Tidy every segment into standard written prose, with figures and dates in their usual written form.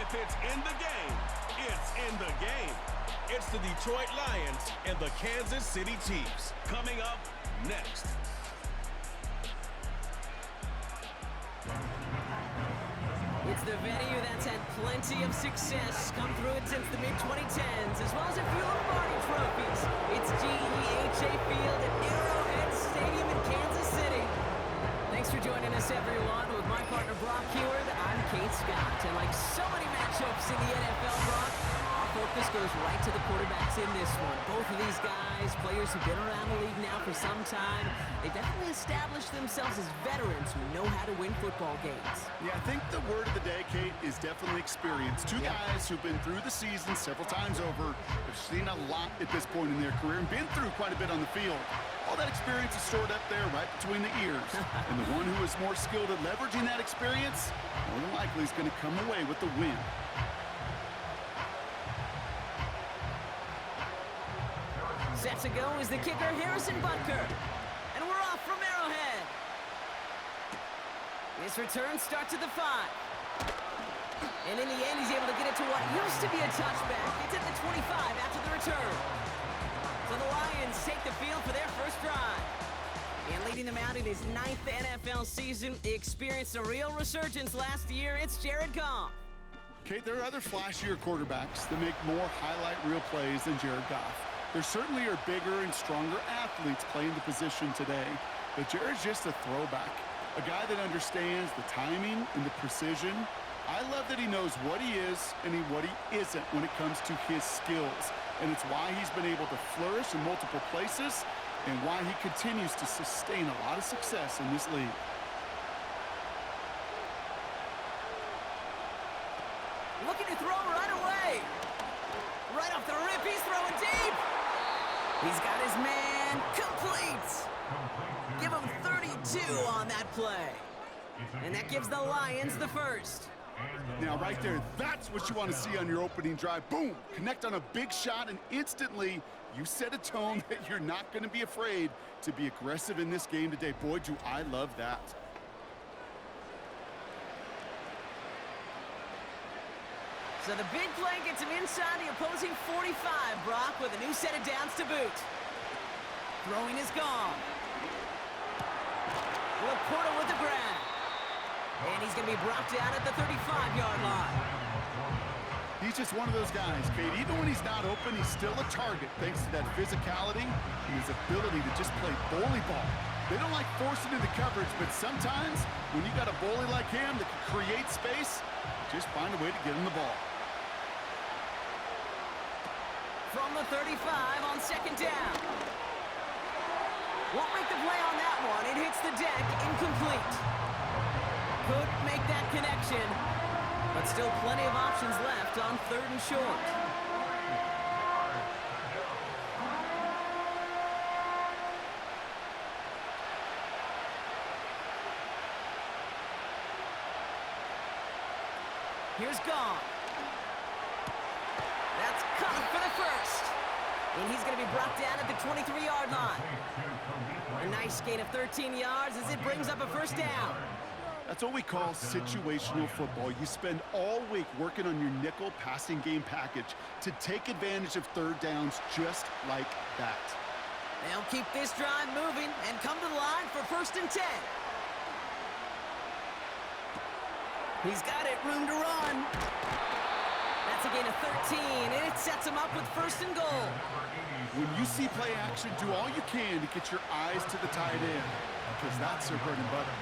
If it's in the game, it's in the game. It's the Detroit Lions and the Kansas City Chiefs. Coming up next. It's the venue that's had plenty of success come through it since the mid-2010s, as well as a few Lombardi trophies. It's GEHA Field at Arrowhead Stadium in Kansas City. Thanks for joining us, everyone. With my partner, Brock Heward, I'm Kate Scott. And like so many matchups in the NFL, Brock, our focus goes right to the quarterbacks in this one. Both of these guys, players who've been around the league now for some time, they've definitely established themselves as veterans who know how to win football games. Yeah, I think the word of the day, Kate, is definitely experience. Two guys who've been through the season several times over, have seen a lot at this point in their career, and been through quite a bit on the field. All that experience is stored up there right between the ears. And the one who is more skilled at leveraging that experience, more than likely is going to come away with the win. Set to go is the kicker, Harrison Butker. And we're off from Arrowhead. This return starts at the 5. And in the end, he's able to get it to what used to be a touchback. It's at the 25 after the return. So the Lions take the field for their first drive. And leading them out in his 9th NFL season, he experienced a real resurgence last year. It's Jared Goff. Kate, there are other flashier quarterbacks that make more highlight reel plays than Jared Goff. There certainly are bigger and stronger athletes playing the position today, but Jared's just a throwback, a guy that understands the timing and the precision. I love that he knows what he is and what he isn't when it comes to his skills, and it's why he's been able to flourish in multiple places and why he continues to sustain a lot of success in this league. Looking to throw right away. Right off the rip, he's throwing deep. He's got his man complete. Give him 32 on that play. And that gives the Lions the first. Now, right there, that's what you want to see on your opening drive. Boom! Connect on a big shot, and instantly you set a tone that you're not going to be afraid to be aggressive in this game today. Boy, do I love that. So the big play gets him inside the opposing 45, Brock, with a new set of downs to boot. Throwing is gone. Laporta with the grab. And he's going to be brought down at the 35-yard line. He's just one of those guys, Kate. Even when he's not open, he's still a target thanks to that physicality and his ability to just play bully ball. They don't like forcing into coverage, but sometimes when you got a bully like him that can create space, just find a way to get him the ball. From the 35 on second down. Won't make the play on that one. It hits the deck, incomplete. Couldn't make that connection, but still plenty of options left on 3rd and short. Here's Goff. That's caught for the first. And he's going to be brought down at the 23-yard line. A nice gain of 13 yards as it brings up a first down. That's what we call situational football. You spend all week working on your nickel passing game package to take advantage of third downs just like that. They'll keep this drive moving and come to the line for 1st and 10. He's got it, room to run. That's a gain of 13, and it sets him up with 1st and goal. When you see play action, do all you can to get your eyes to the tight end, because that's their bread and butter.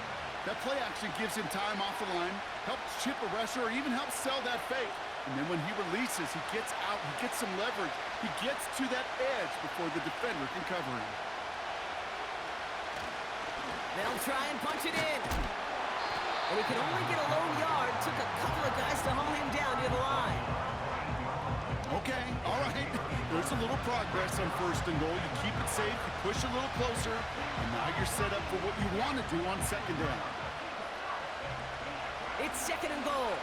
That play action gives him time off the line, helps chip a rusher, or even helps sell that fake. And then when he releases, he gets out, he gets some leverage. He gets to that edge before the defender can cover him. They'll try and punch it in. And he can only get a low yard. Took a couple of guys to haul him down near the line. Okay, all right. There's a little progress on 1st and goal. You keep it safe, you push a little closer, and now you're set up for what you want to do on 2nd down. It's 2nd and goal.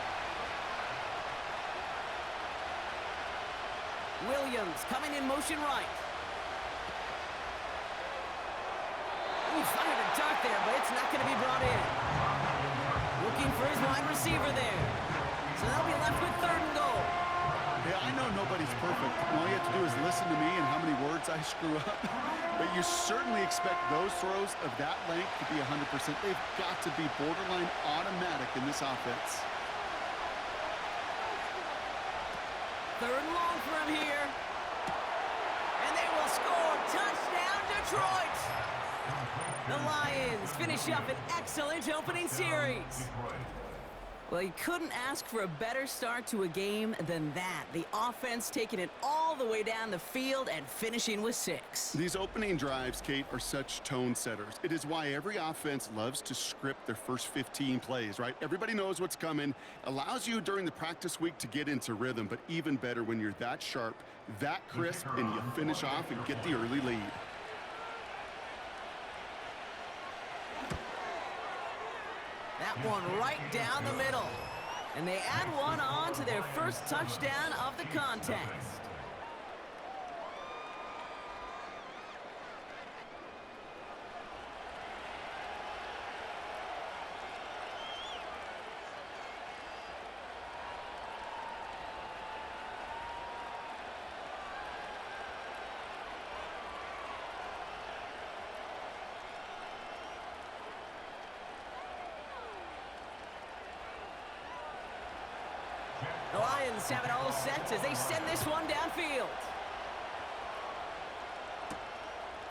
Williams coming in motion right. Ooh, fired a dart there, but it's not going to be brought in. Looking for his wide receiver there. So they'll be left with 3rd have to do is listen to me and how many words I screw up. But you certainly expect those throws of that length to be 100%. They've got to be borderline automatic in this offense. Third and long for him here. And they will score. Touchdown, Detroit! The Lions finish up an excellent opening series. Well, you couldn't ask for a better start to a game than that. The offense taking it all the way down the field and finishing with 6. These opening drives, Kate, are such tone setters. It is why every offense loves to script their first 15 plays, right? Everybody knows what's coming. Allows you during the practice week to get into rhythm, but even better when you're that sharp, that crisp, and you finish off and get the early lead. That one right down the middle. And they add one on to their first touchdown of the contest. The Lions have it all set as they send this one downfield.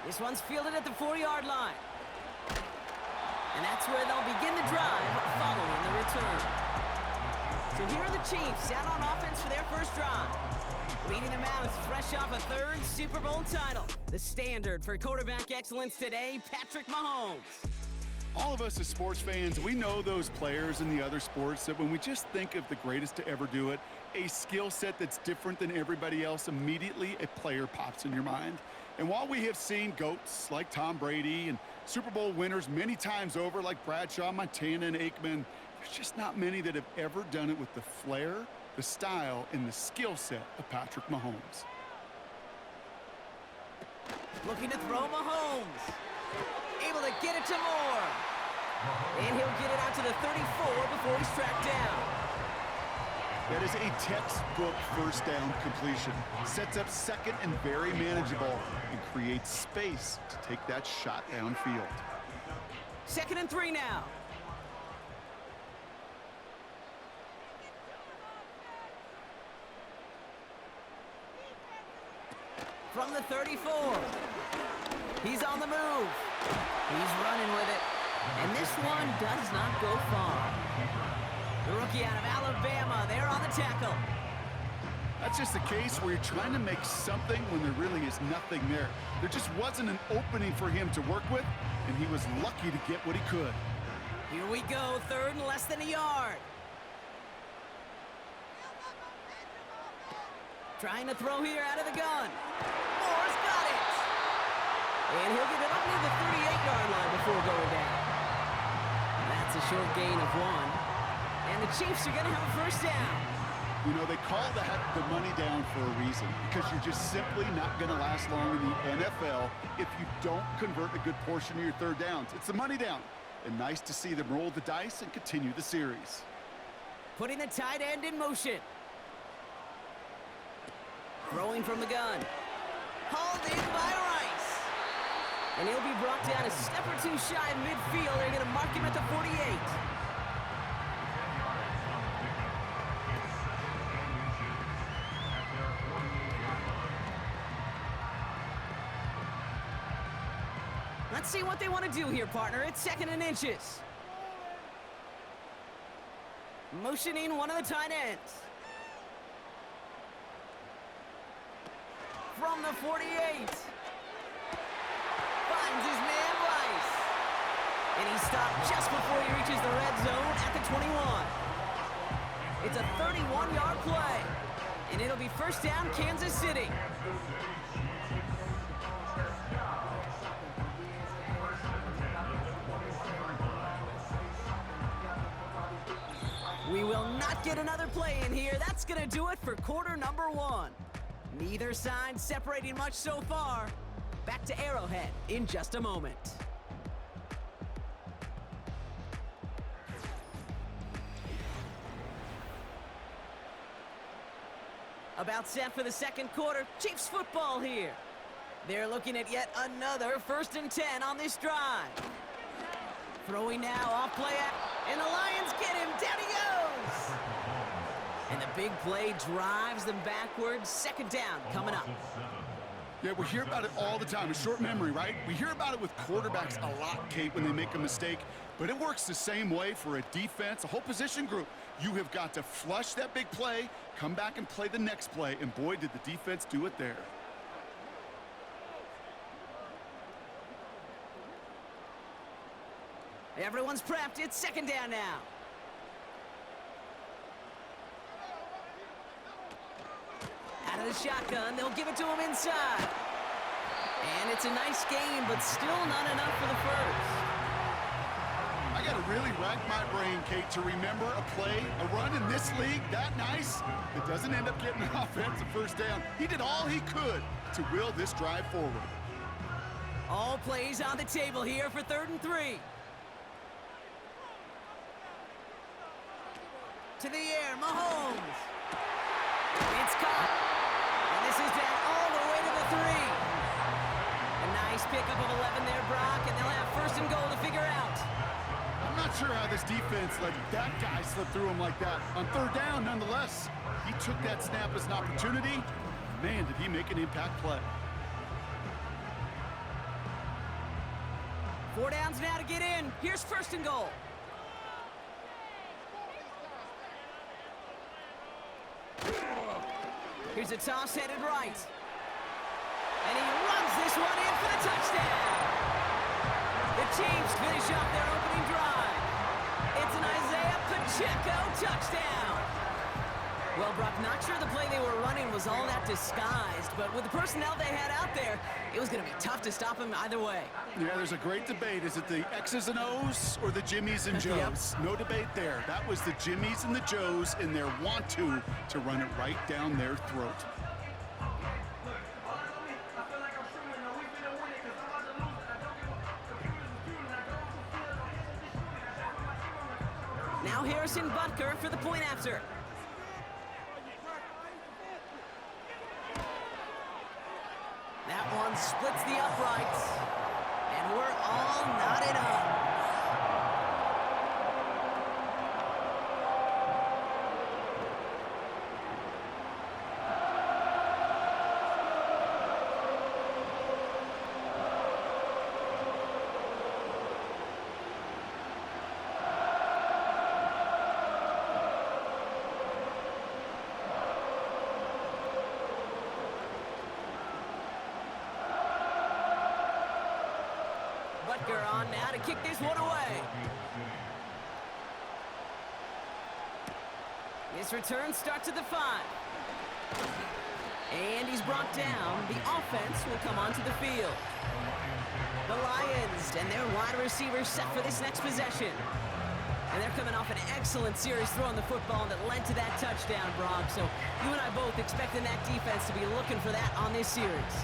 This one's fielded at the 4-yard line. And that's where they'll begin the drive following the return. So here are the Chiefs out on offense for their first drive. Leading them out is fresh off a 3rd Super Bowl title. The standard for quarterback excellence today, Patrick Mahomes. All of us as sports fans, we know those players in the other sports that when we just think of the greatest to ever do it, a skill set that's different than everybody else, immediately a player pops in your mind. And while we have seen GOATs like Tom Brady and Super Bowl winners many times over like Bradshaw, Montana, and Aikman, there's just not many that have ever done it with the flair, the style, and the skill set of Patrick Mahomes. Looking to throw Mahomes. Able to get it to Moore. And he'll get it out to the 34 before he's tracked down. That is a textbook first down completion. Sets up second and very manageable and creates space to take that shot downfield. 2nd and 3 now. From the 34. He's on the move. He's running with it. And this one does not go far. The rookie out of Alabama, there on the tackle. That's just a case where you're trying to make something when there really is nothing there. There just wasn't an opening for him to work with, and he was lucky to get what he could. Here we go, 3rd and less than a yard. Trying to throw here out of the gun. Moore's got it. And he'll get it up near the 38-yard line before going down. That's a short gain of 1. And the Chiefs are going to have a first down. You know, they call that the money down for a reason, because you're just simply not going to last long in the NFL if you don't convert a good portion of your 3rd downs. It's the money down. And nice to see them roll the dice and continue the series. Putting the tight end in motion. Throwing from the gun. Hauled in by Rice. And he'll be brought down a step or 2 shy of midfield. They're going to mark him at the 48. Let's see what they want to do here, partner. It's 2nd and inches. Motioning one of the tight ends. From the 48. Finds his man, Rice. And he stopped just before he reaches the red zone at the 21. It's a 31-yard play. And it'll be first down, Kansas City. We will not get another play in here. That's going to do it for quarter number 1. Neither side separating much so far. Back to Arrowhead in just a moment. About set for the second quarter. Chiefs football here. They're looking at yet another 1st and 10 on this drive. Throwing now, off play, and the Lions get him. Down he goes. And the big play drives them backwards. 2nd down coming up. Yeah, we hear about it all the time. A short memory, right? We hear about it with quarterbacks a lot, Kate, when they make a mistake. But it works the same way for a defense, a whole position group. You have got to flush that big play, come back and play the next play, and boy, did the defense do it there. Everyone's prepped. It's 2nd down now. Out of the shotgun, they'll give it to him inside. And it's a nice game, but still not enough for the first. I got to really rack my brain, Kate, to remember a play, a run in this league that nice that doesn't end up getting an offensive 1st down. He did all he could to will this drive forward. All plays on the table here for 3rd and 3. To the air, Mahomes. It's caught. And this is down all the way to the 3. A nice pickup of 11 there, Brock, and they'll have 1st and goal to figure out. I'm not sure how this defense let that guy slip through him like that. On 3rd down, nonetheless, he took that snap as an opportunity. Man, did he make an impact play. 4 downs now to get in. Here's 1st and goal. Here's a toss headed right. And he runs this one in for the touchdown. The Chiefs finish off their opening drive. It's an Isaiah Pacheco touchdown. Well, Brock, not sure the play they were running was all that disguised, but with the personnel they had out there, it was going to be tough to stop him either way. Yeah, there's a great debate. Is it the X's and O's or the Jimmies and Joes? No debate there. That was the Jimmies and the Joes in their want-to run it right down their throat. Now Harrison Butker for the point after. That one splits the uprights, and we're all knotted up. Butker on now to kick this one away. His return starts at the 5. And he's brought down. The offense will come onto the field. The Lions and their wide receivers set for this next possession. And they're coming off an excellent series throwing the football that led to that touchdown, Brock. So you and I both expecting that defense to be looking for that on this series.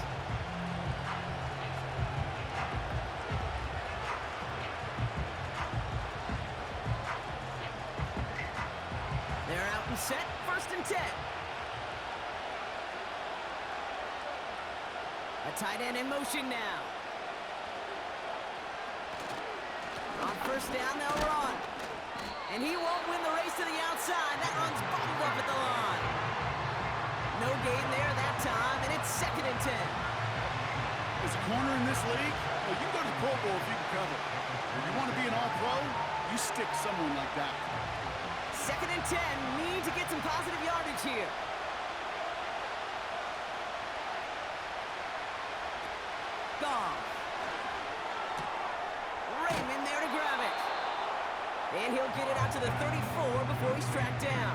They're out and set, 1st and 10. A tight end in motion now. On 1st down, they'll run. And he won't win the race to the outside. That run's bobbled up at the line. No gain there that time, and it's 2nd and 10. As a corner in this league, well, you can go to the Pro Bowl if you can cover. If you want to be an all-pro, you stick someone like that. 2nd and 10, need to get some positive yardage here. Gone. Raymond there to grab it. And he'll get it out to the 34 before he's tracked down.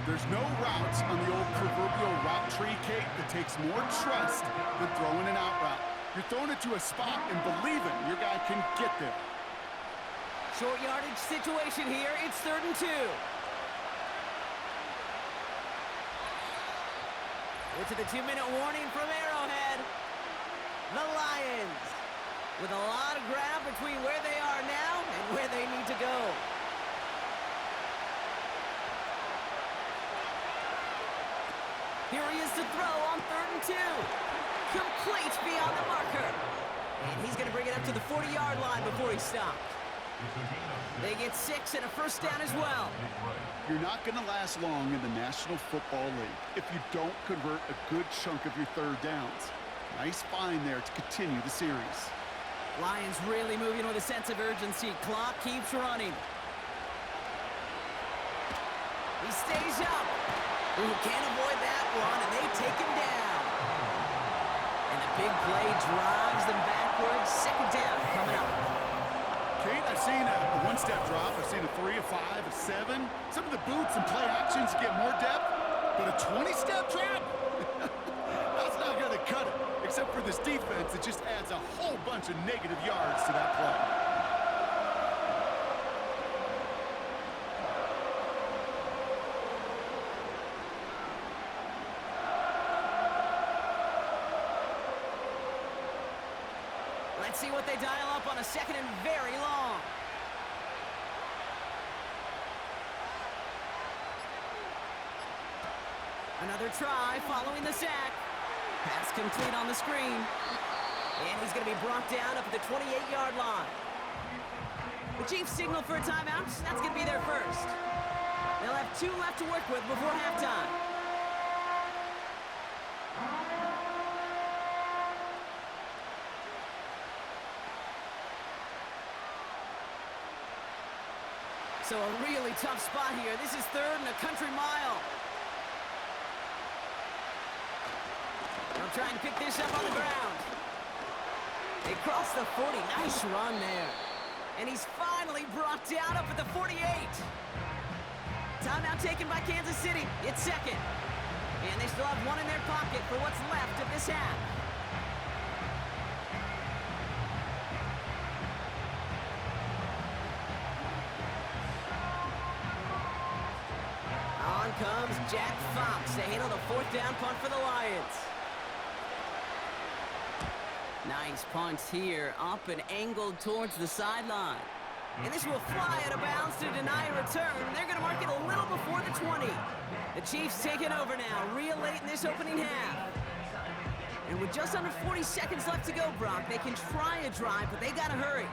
There's no routes on the old proverbial route tree, Kate, that takes more trust than throwing an out route. You're throwing it to a spot and believing your guy can get there. Short yardage situation here. It's 3rd and 2. We're to the 2-minute warning from Arrowhead. The Lions with a lot of ground between where they are now and where they need to go. Here he is to throw on 3rd and 2. Complete beyond the marker. And he's going to bring it up to the 40-yard line before he stopped. They get 6 and a first down as well. You're not going to last long in the National Football League if you don't convert a good chunk of your 3rd downs. Nice find there to continue the series. Lions really moving with a sense of urgency. Clock keeps running. He stays up. Ooh, can't avoid that one, and they take him down. And the big play drives them backwards. 2nd down coming up. Kate, I've seen a one-step drop. I've seen a 3, a 5, a 7. Some of the boots and play actions get more depth, but a 20-step drop? That's not going to cut it. Except for this defense, it just adds a whole bunch of negative yards to that play. Let's see what they dial up on a 2nd and very long. Another try following the sack. Pass complete on the screen. And he's going to be brought down up at the 28-yard line. The Chiefs signal for a timeout. That's going to be their first. They'll have 2 left to work with before halftime. So a really tough spot here. This is 3rd and a country mile. They'll try and pick this up on the ground. They cross the 40. Nice run there. And he's finally brought down up at the 48. Timeout taken by Kansas City. It's 2nd. And they still have 1 in their pocket for what's left of this half. On comes Jack Fox to handle the 4th down punt for the Lions. Nice punt here, up and angled towards the sideline. And this will fly out of bounds to deny a return. They're going to mark it a little before the 20. The Chiefs taking over now, real late in this opening half. And with just under 40 seconds left to go, Brock, they can try a drive, but they got to hurry.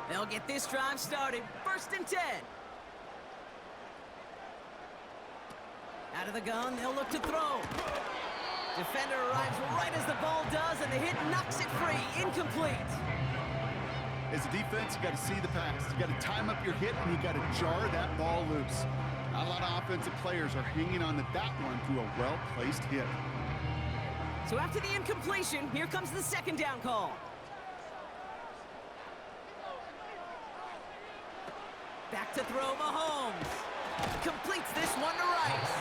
They'll get this drive started. 1st and 10. Out of the gun, they'll look to throw. Defender arrives right as the ball does, and the hit knocks it free. Incomplete. As a defense, you got to see the pass. You got to time up your hit, and you got to jar that ball loose. Not a lot of offensive players are hanging on to that one through a well-placed hit. So after the incompletion, here comes the 2nd down call. Back to throw Mahomes. Completes this one to Rice.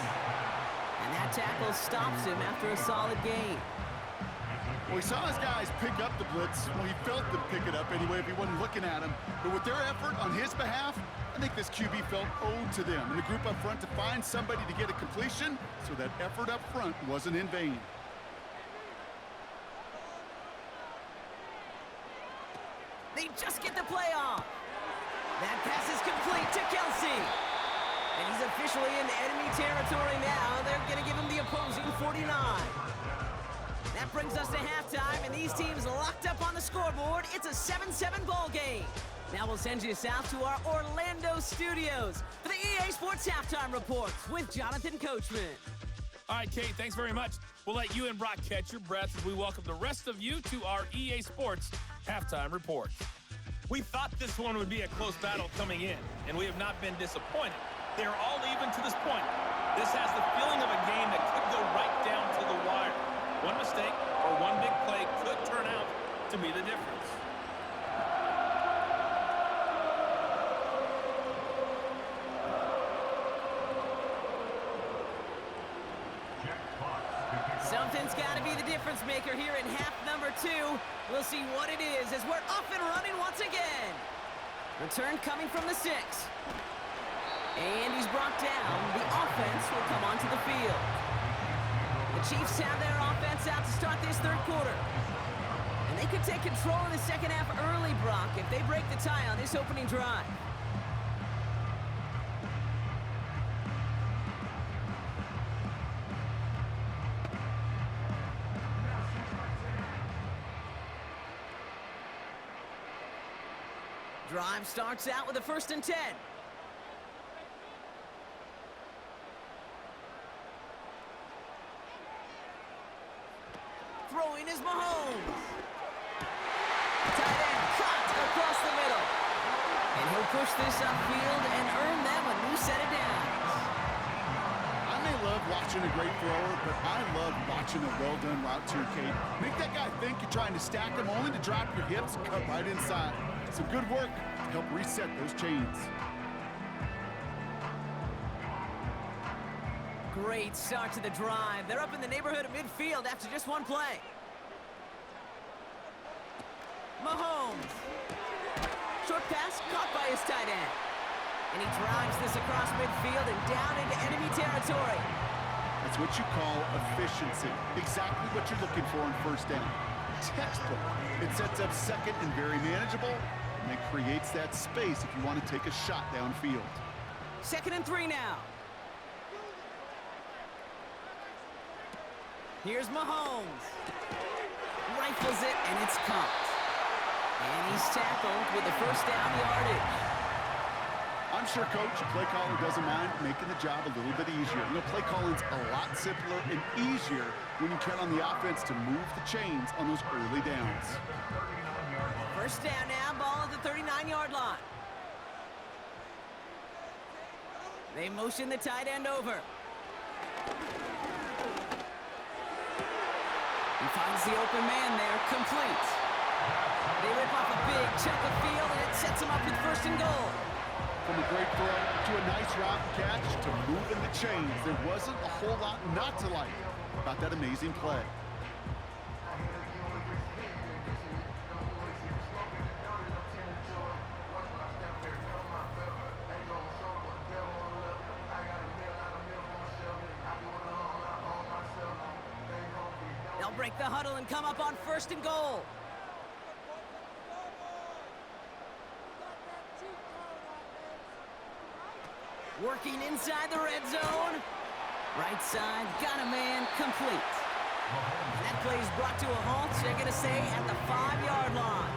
And that tackle stops him after a solid gain. Well, he saw his guys pick up the blitz. Well, he felt them pick it up anyway if he wasn't looking at him. But with their effort on his behalf, I think this QB felt owed to them and the group up front to find somebody to get a completion, so that effort up front wasn't in vain. They just get the play off. That pass is complete to Kelsey. And he's officially in enemy territory now. They're going to give him the opposing 49. That brings us to halftime, and these teams locked up on the scoreboard. It's a 7-7 ball game. Now we'll send you south to our Orlando studios for the EA Sports Halftime Reports with Jonathan Coachman. All right, Kate, thanks very much. We'll let you and Brock catch your breath as we welcome the rest of you to our EA Sports Halftime Reports. We thought this one would be a close battle coming in, and we have not been disappointed. They're all even to this point. This has the feeling of a game that could go right down to the wire. One mistake or one big play could turn out to be the difference. Something's got to be the difference maker here in half number 2. We'll see what it is as we're off and running once again. Return coming from the 6. And he's brought down. The offense will come onto the field. The Chiefs have their offense out to start this 3rd quarter. They could take control in the second half early, Brock, if they break the tie on this opening drive. Drive starts out with a 1st and 10. Throwing is Mahomes. Tight end cut across the middle. And he'll push this upfield and earn them a new set of downs. I may love watching a great thrower, but I love watching a well-done route too, Kate. Make that guy think you're trying to stack him only to drop your hips and cut right inside. Some good work to help reset those chains. Great start to the drive. They're up in the neighborhood of midfield after just one play. Mahomes. Short pass caught by his tight end. And he drives this across midfield and down into enemy territory. That's what you call efficiency. Exactly what you're looking for in 1st down. Textbook. It sets up 2nd and very manageable, and it creates that space if you want to take a shot downfield. 2nd and 3 now. Here's Mahomes. Rifles it, and it's caught. And he's tackled with the 1st down yardage. I'm sure Coach, the play caller doesn't mind making the job a little bit easier. You know, play calling's a lot simpler and easier when you count on the offense to move the chains on those early downs. 1st down now, ball at the 39-yard line. They motion the tight end over. He finds the open man there, complete. They rip off a big chunk of field, and it sets him up with 1st and goal. From a great throw to a nice route and catch to moving the chains, there wasn't a whole lot not to like about that amazing play. They'll break the huddle and come up on 1st and goal. Working inside the red zone. Right side, got a man, complete. And that play is brought to a halt, they're going to say, at the 5-yard line.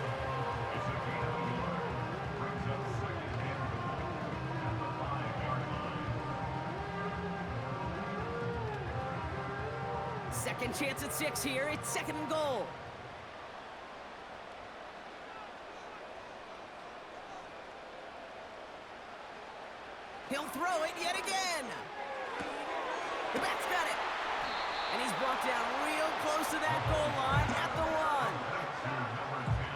Second chance at 6 here. It's 2nd and goal. He'll throw it yet again. The back's got it. And he's brought down real close to that goal line at the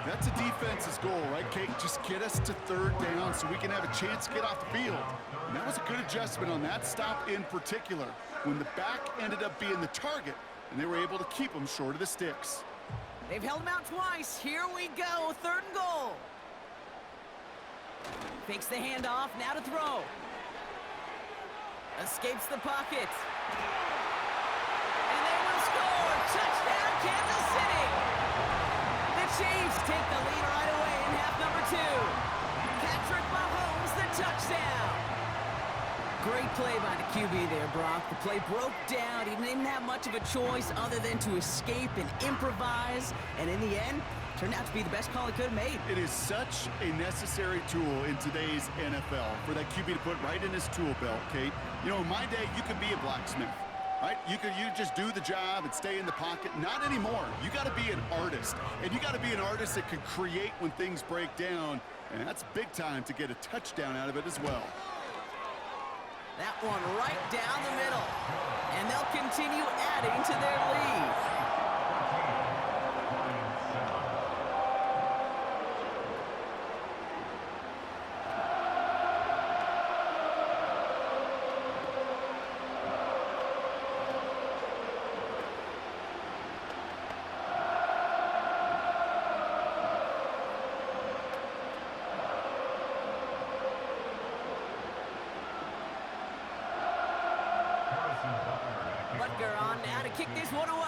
1. That's a defense's goal, right, Kate? Just get us to 3rd down so we can have a chance to get off the field. And that was a good adjustment on that stop in particular, when the back ended up being the target, and they were able to keep him short of the sticks. They've held him out twice. Here we go, 3rd and goal. Fakes the handoff, now to throw. Escapes the pocket. And they will score. Touchdown, Kansas City. The Chiefs take the lead right away in half number 2. Patrick Mahomes, the touchdown. Great play by the QB there, Brock. The play broke down. He didn't have much of a choice other than to escape and improvise. And in the end, turned out to be the best call he could have made. It is such a necessary tool in today's NFL for that QB to put right in his tool belt, Kate. You know, in my day, you could be a blacksmith, right? You just do the job and stay in the pocket. Not anymore. You got to be an artist, and you got to be an artist that can create when things break down, and that's big time to get a touchdown out of it as well. That one right down the middle, and they'll continue adding to their lead. Butker on now to kick this one away.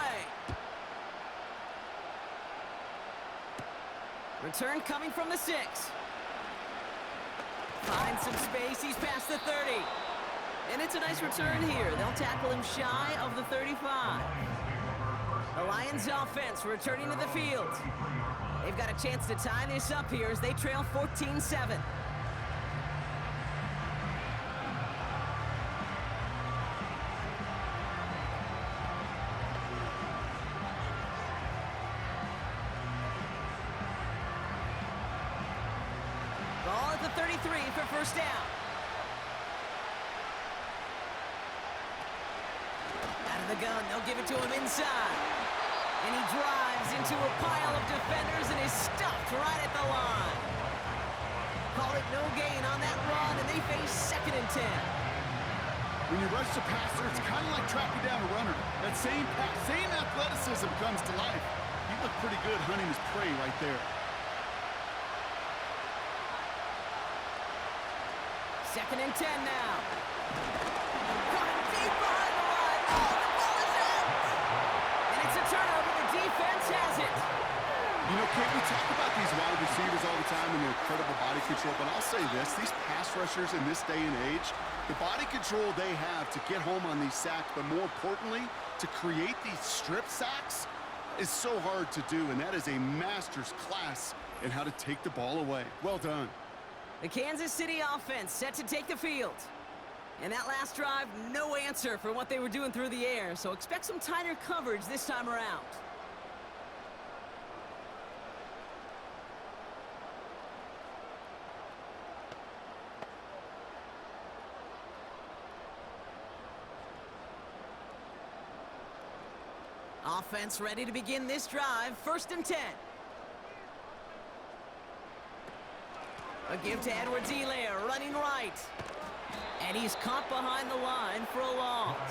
Return coming from the 6. Finds some space. He's past the 30. And it's a nice return here. They'll tackle him shy of the 35. The Lions offense returning to the field. They've got a chance to tie this up here as they trail 14-7. Ball at the 33 for first down. Out of the gun, they'll give it to him inside. And he drives into a pile of defenders and is stopped right at the line. Call it no gain on that run, and they face 2nd and 10. When you rush the passer, it's kind of like tracking down a runner. That same athleticism comes to life. He looked pretty good hunting his prey right there. 2nd and 10 now. Coming deep behind the line. Oh, the ball is in! And it's a turnover. The defense has it. You know, Kate, we talk about these wide receivers all the time and their incredible body control, but I'll say this, these pass rushers in this day and age, the body control they have to get home on these sacks, but more importantly, to create these strip sacks is so hard to do, and that is a master's class in how to take the ball away. Well done. The Kansas City offense set to take the field. And that last drive, no answer for what they were doing through the air, so expect some tighter coverage this time around. Offense ready to begin this drive, 1st and 10. A give to Edwards-Helaire, running right. And he's caught behind the line for a loss.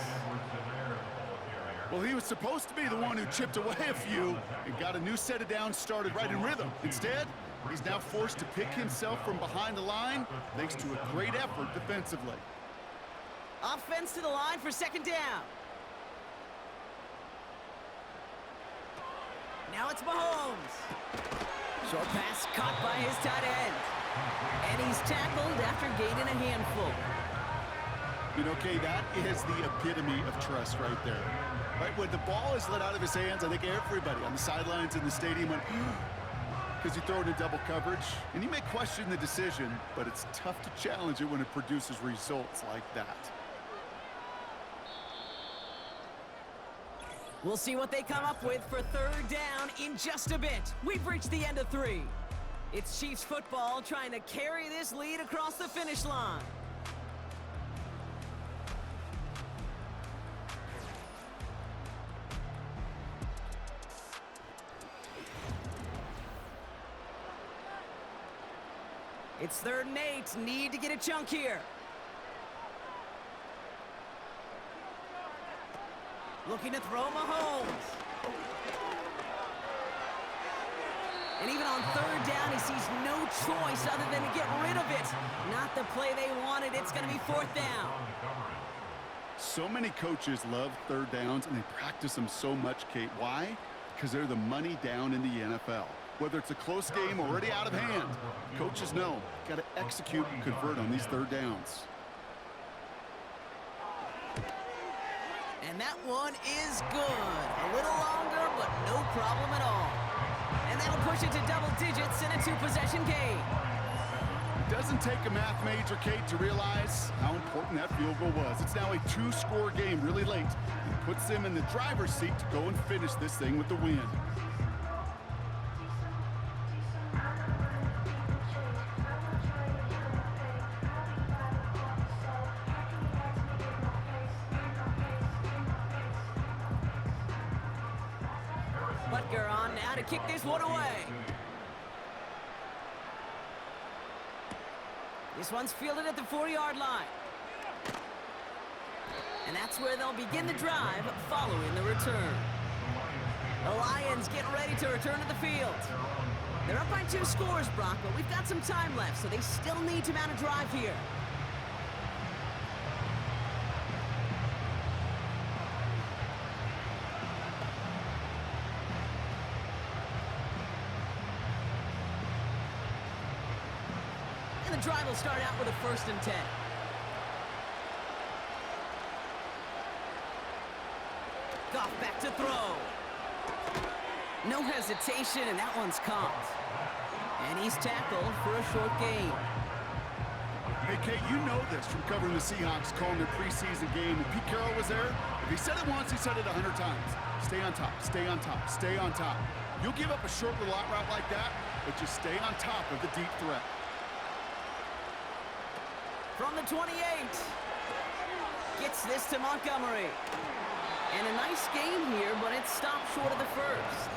Well, he was supposed to be the one who chipped away a few and got a new set of downs started right in rhythm. Instead, he's now forced to pick himself from behind the line thanks to a great effort defensively. Offense to the line for 2nd down. Now it's Mahomes. Short pass caught by his tight end. And he's tackled after gaining a handful. You know, Kay, that is the epitome of trust right there. Right, when the ball is let out of his hands, I think everybody on the sidelines in the stadium went, because you throw it in double coverage. And you may question the decision, but it's tough to challenge it when it produces results like that. We'll see what they come up with for 3rd down in just a bit. We've reached the end of 3. It's Chiefs football trying to carry this lead across the finish line. It's 3rd and 8. Need to get a chunk here. Looking to throw Mahomes. And even on 3rd down, he sees no choice other than to get rid of it. Not the play they wanted. It's going to be 4th down. So many coaches love 3rd downs, and they practice them so much, Kate. Why? Because they're the money down in the NFL. Whether it's a close game already out of hand, coaches know, got to execute and convert on these 3rd downs. And that one is good. A little longer, but no problem at all. And that'll push it to double digits in a 2-possession game. It doesn't take a math major, Kate, to realize how important that field goal was. It's now a 2-score game really late. It puts them in the driver's seat to go and finish this thing with the win. Butker on now to kick this one away. This one's fielded at the 40-yard line. And that's where they'll begin the drive following the return. The Lions getting ready to return to the field. They're up by 2 scores, Brock, but we've got some time left, so they still need to mount a drive here. the drive will start out with a 1st and 10. Goff back to throw. No hesitation, and that one's caught. And he's tackled for a short gain. Hey, Kate, you know this from covering the Seahawks, calling their preseason game. When Pete Carroll was there, if he said it once, he said it 100 times. Stay on top, stay on top, stay on top. You'll give up a short little out route like that, but just stay on top of the deep threat. From the 28. Gets this to Montgomery. And a nice game here, but it stopped short of the 1st.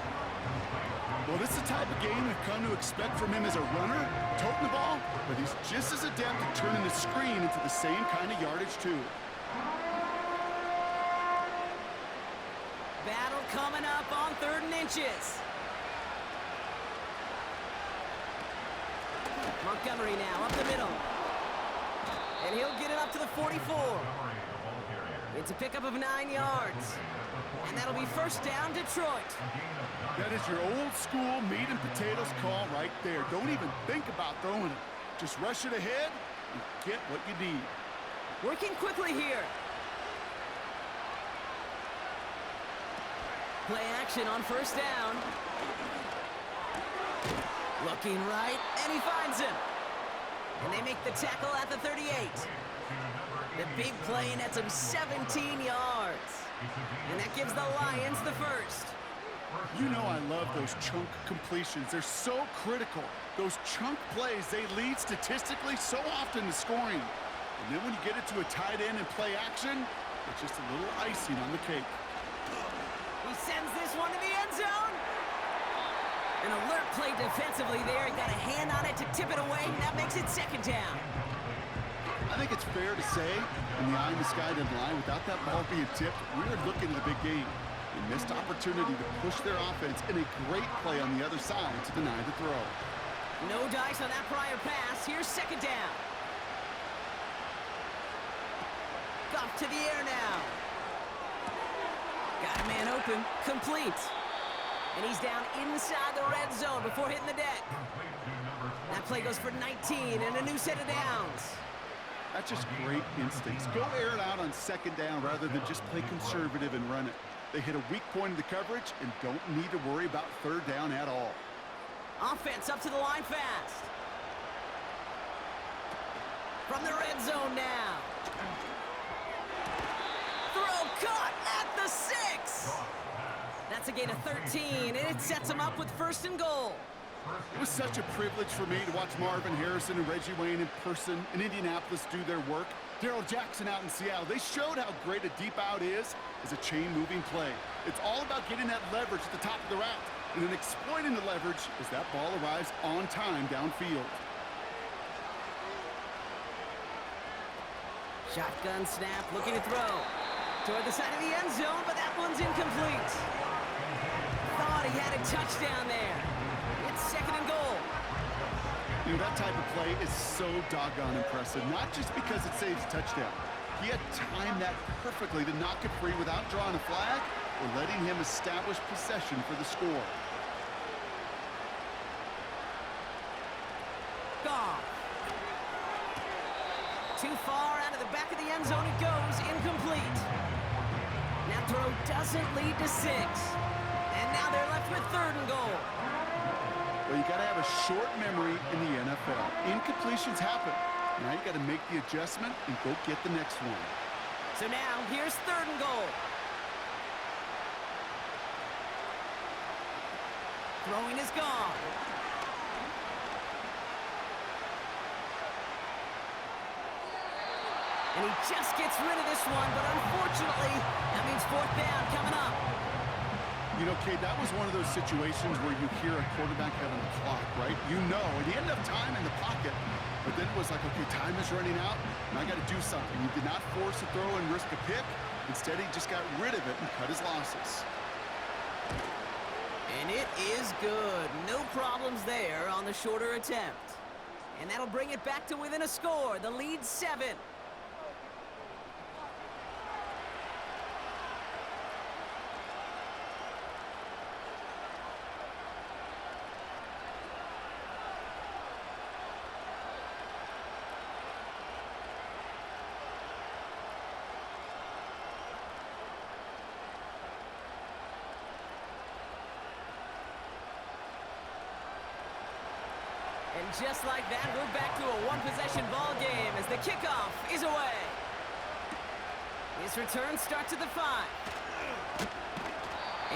Well, this is the type of game we've come to expect from him as a runner, toting the ball, but he's just as adept at turning the screen into the same kind of yardage, too. Battle coming up on 3rd and inches. Montgomery now up the middle. And he'll get it up to the 44. It's a pickup of 9 yards. And that'll be 1st down, Detroit. That is your old school meat and potatoes call right there. Don't even think about throwing it. Just rush it ahead and get what you need. Working quickly here. Play action on 1st down. Looking right, and he finds him. And they make the tackle at the 38. The big play nets him 17 yards. And that gives the Lions the 1st. You know I love those chunk completions. They're so critical. Those chunk plays, they lead statistically so often to scoring. And then when you get it to a tight end and play action, it's just a little icing on the cake. He sends this one to the end zone. An alert play defensively there. He got a hand on it to tip it away, and that makes it 2nd down. I think it's fair to say, in the eye in the sky didn't lie, without that ball being tipped, we were looking at a big game. A missed opportunity to push their offense and a great play on the other side to deny the throw. No dice on that prior pass. Here's 2nd down. Goff to the air now. Got a man open. Complete. And he's down inside the red zone before hitting the deck. That play goes for 19 and a new set of downs. That's just great instincts. Go air it out on 2nd down rather than just play conservative and run it. They hit a weak point in the coverage and don't need to worry about 3rd down at all. Offense up to the line fast. From the red zone now. Throw caught at the 6. That's a gain of 13, and it sets him up with 1st and goal. It was such a privilege for me to watch Marvin Harrison and Reggie Wayne in person in Indianapolis do their work. Darrell Jackson out in Seattle. They showed how great a deep out is as a chain-moving play. It's all about getting that leverage at the top of the route and then exploiting the leverage as that ball arrives on time downfield. Shotgun snap, looking to throw. Toward the side of the end zone, but that one's incomplete. Thought he had a touchdown there. It's 2nd and goal. You know, that type of play is so doggone impressive, not just because it saves a touchdown. He had timed that perfectly to knock it free without drawing a flag or letting him establish possession for the score. Goff. Too far out of the back of the end zone it goes, incomplete. That throw doesn't lead to 6. And now they're left with 3rd and goal. Well, you got to have a short memory in the NFL. Incompletions happen. Now you got to make the adjustment and go get the next one. So now here's 3rd and goal. Throwing is gone. And he just gets rid of this one, but unfortunately, that means 4th down coming up. You know, Kate, that was one of those situations where you hear a quarterback having a clock, right? You know, and he had enough time in the pocket, but then it was like, okay, time is running out, and I got to do something. He did not force a throw and risk a pick. Instead, he just got rid of it and cut his losses. And it is good. No problems there on the shorter attempt. And that'll bring it back to within a score. The lead 7. And just like that, we're back to a one-possession ball game as the kickoff is away. His return starts at the 5.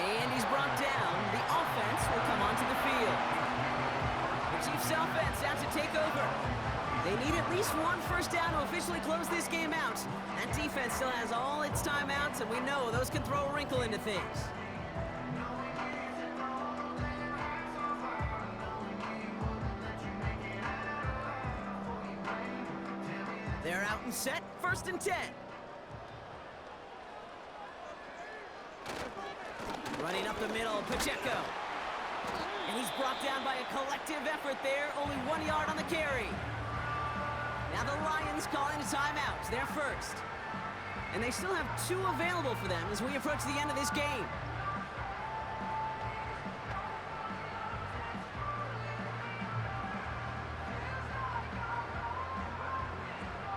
And he's brought down. The offense will come onto the field. The Chiefs offense out to take over. They need at least one first down to officially close this game out. That defense still has all its timeouts, and we know those can throw a wrinkle into things. They're out and set, 1st and 10. Running up the middle, Pacheco. And he's brought down by a collective effort there, only 1 yard on the carry. Now the Lions calling a timeout, their first. And they still have 2 available for them as we approach the end of this game.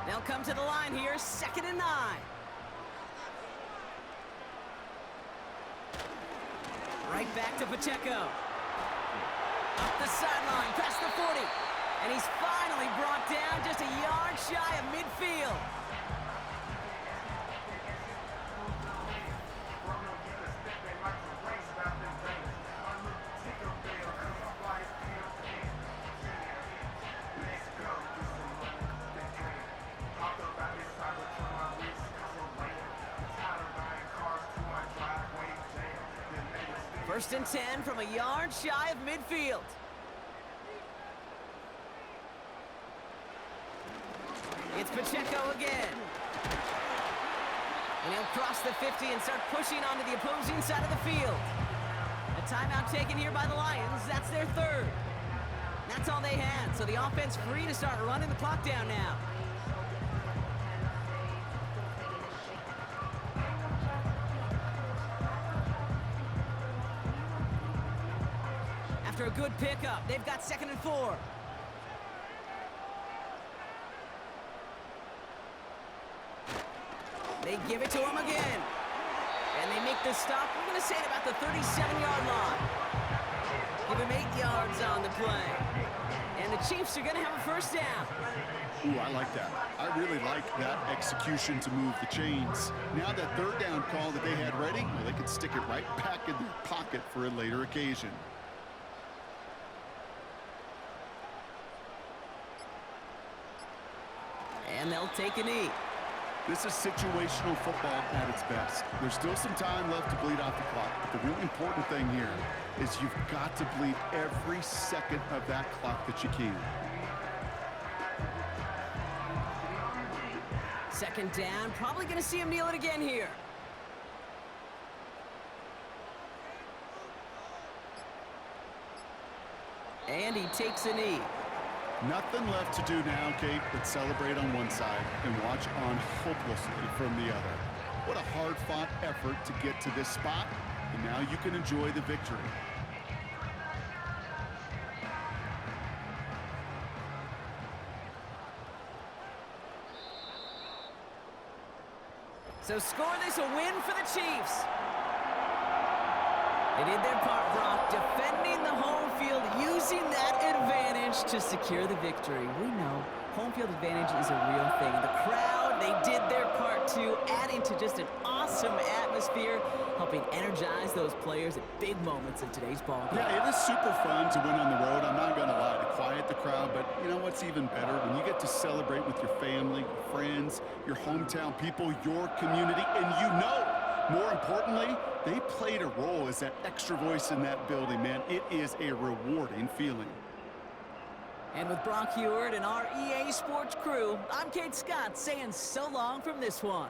They'll come to the line here, 2nd and 9. Right back to Pacheco. Up the sideline, past the 40. And he's finally brought down just a yard shy of midfield. First and 10 from a yard shy of midfield. It's Pacheco again. And he'll cross the 50 and start pushing onto the opposing side of the field. A timeout taken here by the Lions. That's their 3rd. That's all they had, so the offense free to start running the clock down now. After a good pickup, they've got 2nd and 4. They give it to him again. And they make the stop, we're going to say at about the 37-yard line. Give him 8 yards on the play. And the Chiefs are going to have a first down. Ooh, I like that. I really like that execution to move the chains. Now that 3rd down call that they had ready, well, they could stick it right back in their pocket for a later occasion. And they'll take a knee. This is situational football at its best. There's still some time left to bleed off the clock, but the really important thing here is you've got to bleed every second of that clock that you can. 2nd down, probably going to see him kneel it again here. And he takes a knee. Nothing left to do now, Kate, but celebrate on one side and watch on hopelessly from the other. What a hard-fought effort to get to this spot, and now you can enjoy the victory. So score this a win for the Chiefs. They did their part, Brock, defending the home field, using that advantage to secure the victory. We know home field advantage is a real thing. The crowd, they did their part too, adding to just an awesome atmosphere, helping energize those players at big moments in today's ball game. Yeah, it is super fun to win on the road. I'm not going to lie, to quiet the crowd, but you know what's even better? When you get to celebrate with your family, your friends, your hometown people, your community, and you know, more importantly, they played a role as that extra voice in that building, man. It is a rewarding feeling. And with Brock Heward and our EA Sports crew, I'm Kate Scott saying so long from this one.